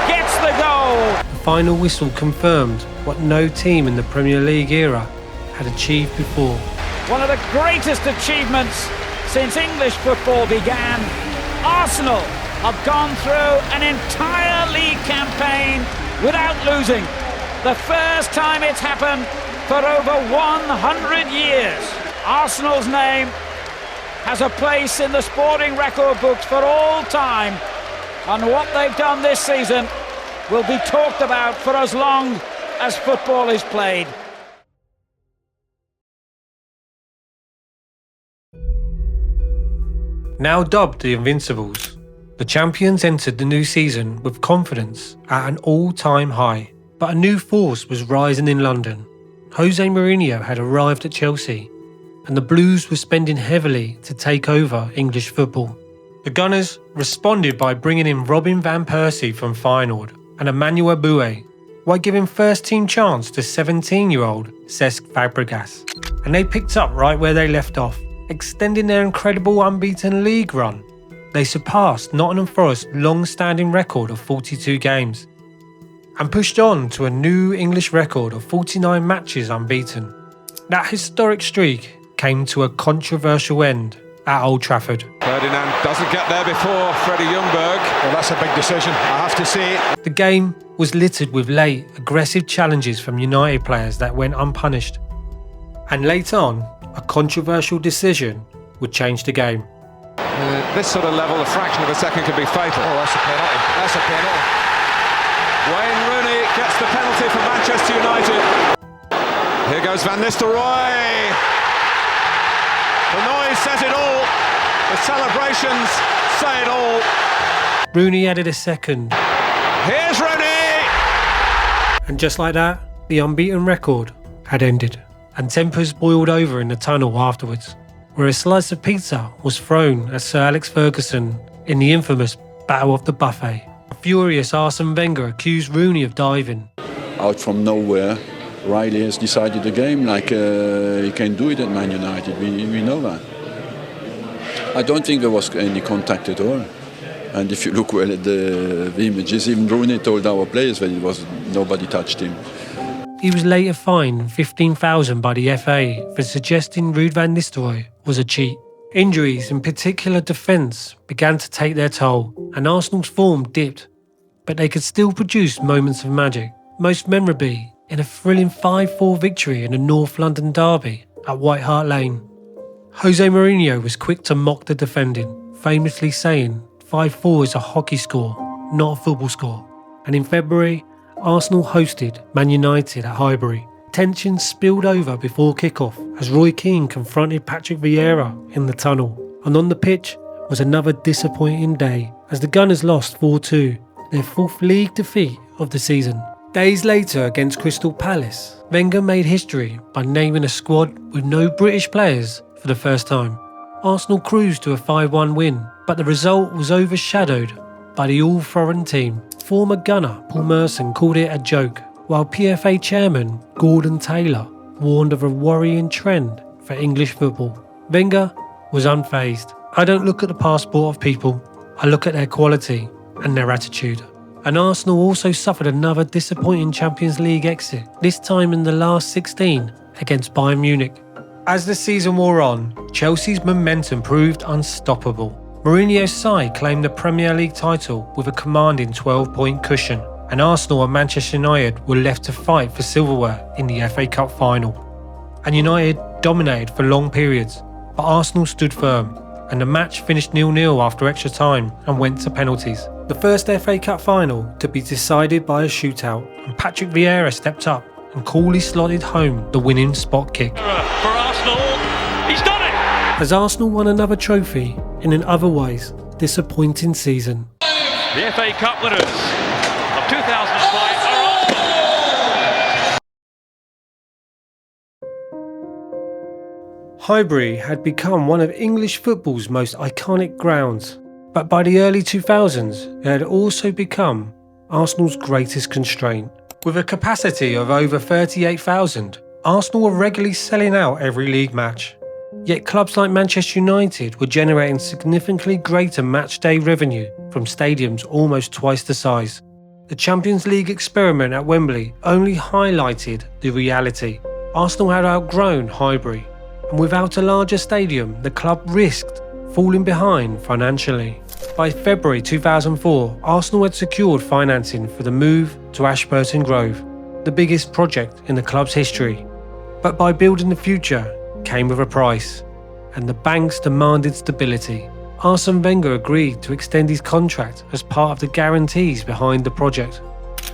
gets the goal. The final whistle confirmed what no team in the Premier League era had achieved before. One of the greatest achievements since English football began. Arsenal have gone through an entire league campaign without losing. The first time it's happened for over 100 years. Arsenal's name has a place in the sporting record books for all time, and what they've done this season will be talked about for as long as football is played. Now dubbed the Invincibles, the champions entered the new season with confidence at an all-time high. But a new force was rising in London. Jose Mourinho had arrived at Chelsea, and the Blues were spending heavily to take over English football. The Gunners responded by bringing in Robin van Persie from Feyenoord and Emmanuel Boué, while giving first-team chance to 17-year-old Cesc Fabregas. And they picked up right where they left off, extending their incredible unbeaten league run. They surpassed Nottingham Forest's long-standing record of 42 games and pushed on to a new English record of 49 matches unbeaten. That historic streak came to a controversial end at Old Trafford. Ferdinand doesn't get there before Freddie Ljungberg. Well, that's a big decision, I have to say. The game was littered with late, aggressive challenges from United players that went unpunished. And late on, a controversial decision would change the game. This sort of level, a fraction of a second could be fatal. Oh, that's a penalty. That's a penalty. Wayne Rooney gets the penalty for Manchester United. Here goes Van Nistelrooy. The noise says it all. The celebrations say it all. Rooney added a second. Here's Rooney! And just like that, the unbeaten record had ended. And tempers boiled over in the tunnel afterwards, where a slice of pizza was thrown at Sir Alex Ferguson in the infamous Battle of the Buffet. A furious Arsene Wenger accused Rooney of diving. Out from nowhere, Riley has decided the game like he can do it at Man United. We know that. I don't think there was any contact at all. And if you look well at the images, even Rooney told our players that nobody touched him. He was later fined £15,000 by the FA for suggesting Ruud van Nistelrooy was a cheat. Injuries, in particular defence, began to take their toll, and Arsenal's form dipped. But they could still produce moments of magic, most memorably in a thrilling 5-4 victory in the North London derby at White Hart Lane. Jose Mourinho was quick to mock the defending, famously saying 5-4 is a hockey score, not a football score. And in February, Arsenal hosted Man United at Highbury. Tension spilled over before kick-off as Roy Keane confronted Patrick Vieira in the tunnel. And on the pitch was another disappointing day as the Gunners lost 4-2, their fourth league defeat of the season. Days later against Crystal Palace, Wenger made history by naming a squad with no British players for the first time. Arsenal cruised to a 5-1 win, but the result was overshadowed by the all-foreign team. Former gunner Paul Merson called it a joke, while PFA chairman Gordon Taylor warned of a worrying trend for English football. Wenger was unfazed. I don't look at the passport of people, I look at their quality and their attitude. And Arsenal also suffered another disappointing Champions League exit, this time in the last 16 against Bayern Munich. As the season wore on, Chelsea's momentum proved unstoppable. Mourinho's side claimed the Premier League title with a commanding 12-point cushion, and Arsenal and Manchester United were left to fight for silverware in the FA Cup final. And United dominated for long periods, but Arsenal stood firm, and the match finished 0-0 after extra time and went to penalties. The first FA Cup final to be decided by a shootout, and Patrick Vieira stepped up and coolly slotted home the winning spot kick. For Arsenal, he's done it! As Arsenal won another trophy in an otherwise disappointing season. The FA Cup winners of 2005 are Arsenal! Highbury had become one of English football's most iconic grounds, but by the early 2000s it had also become Arsenal's greatest constraint. With a capacity of over 38,000, Arsenal were regularly selling out every league match. Yet clubs like Manchester United were generating significantly greater match-day revenue from stadiums almost twice the size. The Champions League experiment at Wembley only highlighted the reality. Arsenal had outgrown Highbury, and without a larger stadium, the club risked falling behind financially. By February 2004, Arsenal had secured financing for the move to Ashburton Grove, the biggest project in the club's history. But by building the future came with a price, and the banks demanded stability. Arsene Wenger agreed to extend his contract as part of the guarantees behind the project,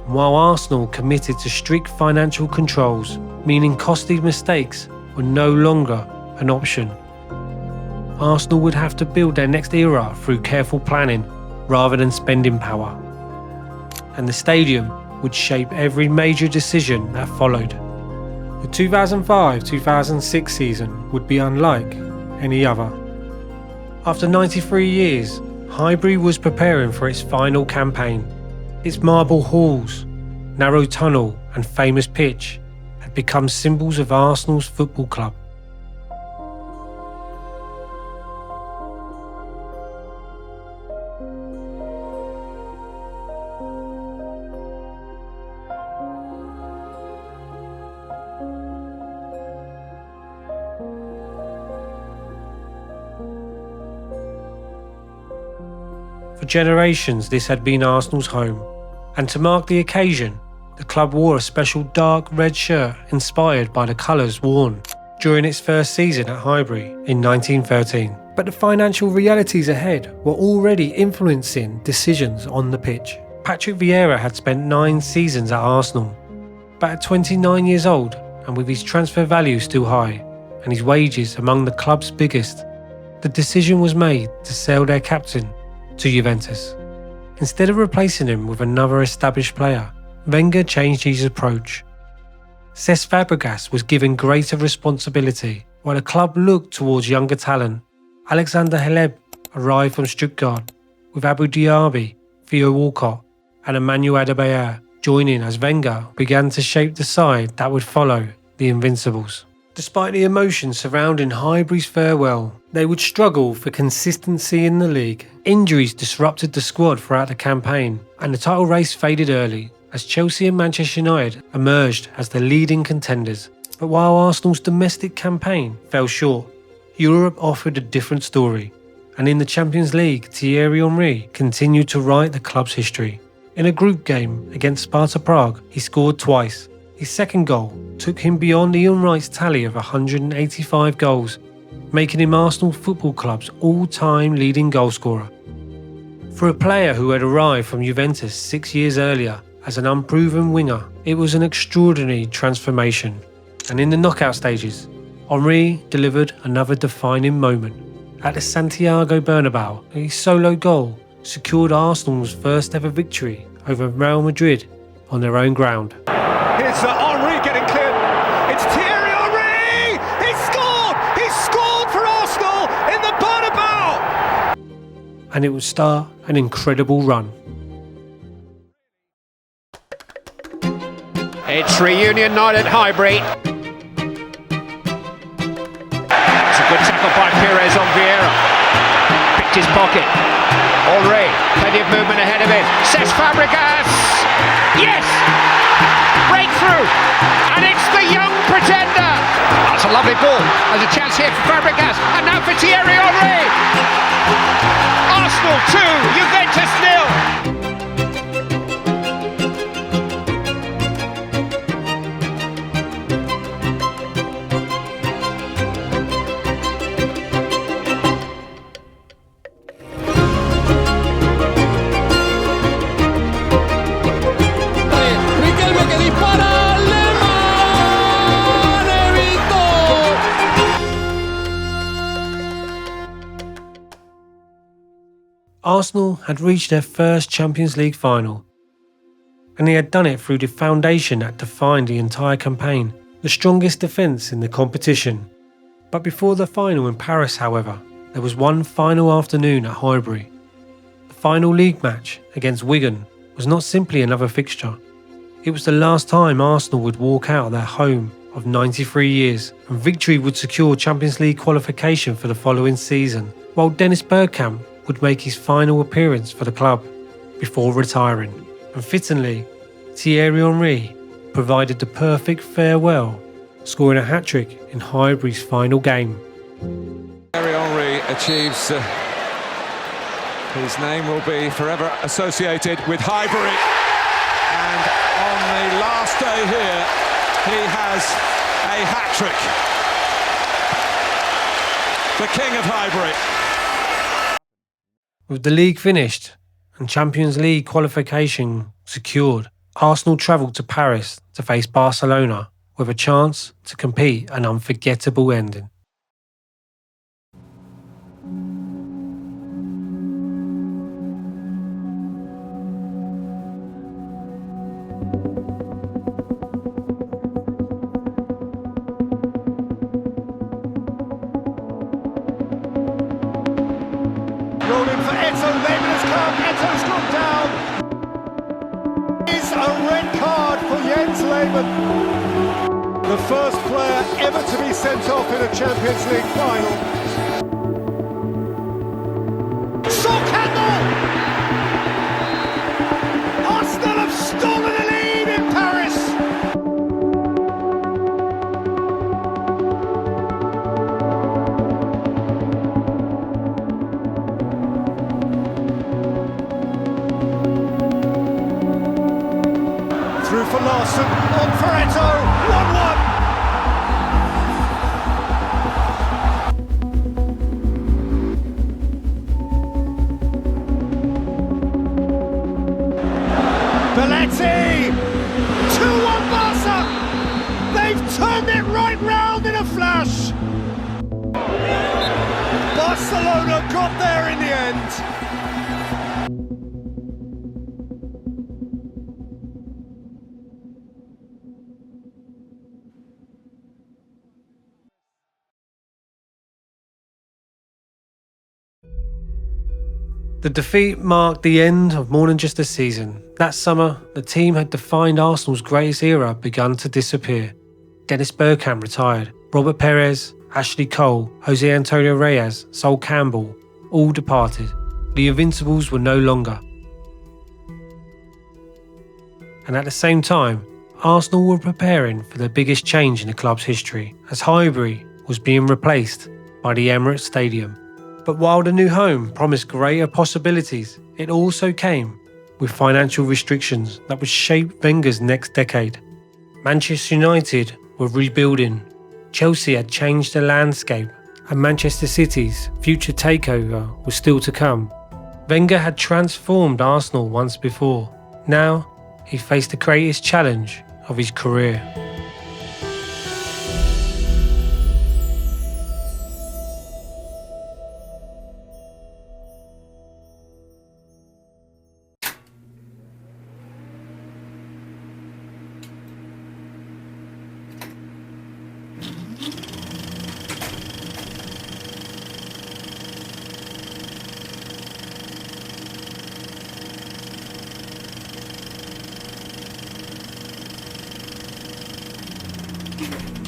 while Arsenal committed to strict financial controls, meaning costly mistakes were no longer an option. Arsenal would have to build their next era through careful planning rather than spending power. And the stadium would shape every major decision that followed. The 2005-2006 season would be unlike any other. After 93 years, Highbury was preparing for its final campaign. Its marble halls, narrow tunnel and famous pitch had become symbols of Arsenal's football club. For generations, this had been Arsenal's home, and to mark the occasion, the club wore a special dark red shirt inspired by the colours worn during its first season at Highbury in 1913. But the financial realities ahead were already influencing decisions on the pitch. Patrick Vieira had spent 9 seasons at Arsenal, but at 29 years old, and with his transfer value still high, and his wages among the club's biggest, the decision was made to sell their captain to Juventus. Instead of replacing him with another established player, Wenger changed his approach. Cesc Fabregas was given greater responsibility, while the club looked towards younger talent. Alexander Hleb arrived from Stuttgart, with Abu Diaby, Theo Walcott and Emmanuel Adebayor joining as Wenger began to shape the side that would follow the Invincibles. Despite the emotion surrounding Highbury's farewell, they would struggle for consistency in the league. Injuries disrupted the squad throughout the campaign, and the title race faded early as Chelsea and Manchester United emerged as the leading contenders. But while Arsenal's domestic campaign fell short, Europe offered a different story, and in the Champions League, Thierry Henry continued to write the club's history. In a group game against Sparta Prague, he scored twice. His second goal took him beyond Ian Wright's tally of 185 goals, making him Arsenal Football Club's all-time leading goalscorer. For a player who had arrived from Juventus 6 years earlier as an unproven winger, it was an extraordinary transformation. And in the knockout stages, Henry delivered another defining moment. At the Santiago Bernabeu, a solo goal secured Arsenal's first ever victory over Real Madrid on their own ground. Here's Henry getting cleared. It's Thierry Henry! He scored! He scored for Arsenal in the Bernabeu! And it would start an incredible run. It's reunion night at Highbury. It's a good tackle by Pires on Vieira. Picked his pocket. Henry, plenty of movement ahead of him. Cesc Fabregas! Yes! Breakthrough! And it's the young pretender! That's a lovely ball. There's a chance here for Fabregas. And now for Thierry Henry! Arsenal 2, Juventus 0. Arsenal had reached their first Champions League final, and they had done it through the foundation that defined the entire campaign, the strongest defence in the competition. But before the final in Paris, however, there was one final afternoon at Highbury. The final league match against Wigan was not simply another fixture. It was the last time Arsenal would walk out of their home of 93 years, and victory would secure Champions League qualification for the following season, while Dennis Bergkamp would make his final appearance for the club before retiring. And fittingly, Thierry Henry provided the perfect farewell, scoring a hat-trick in Highbury's final game. Thierry Henry achieves his name will be forever associated with Highbury, and on the last day here he has a hat-trick. The king of Highbury. With the league finished and Champions League qualification secured, Arsenal travelled to Paris to face Barcelona with a chance to compete an unforgettable ending. Is a red card for Jens Lehmann. The first player ever to be sent off in a Champions League final. Arsenal have stolen a lead in Paris. Through for Larson, on for Eto'o, 1-1. Belletti! 2-1 Barca! They've turned it right round in a flash! Barcelona got there in the end. The defeat marked the end of more than just a season. That summer, the team had defined Arsenal's greatest era begun to disappear. Dennis Bergkamp retired, Robert Perez, Ashley Cole, Jose Antonio Reyes, Sol Campbell, all departed. The Invincibles were no longer. And at the same time, Arsenal were preparing for the biggest change in the club's history, as Highbury was being replaced by the Emirates Stadium. But while the new home promised greater possibilities, it also came with financial restrictions that would shape Wenger's next decade. Manchester United were rebuilding, Chelsea had changed the landscape, and Manchester City's future takeover was still to come. Wenger had transformed Arsenal once before. Now, he faced the greatest challenge of his career. you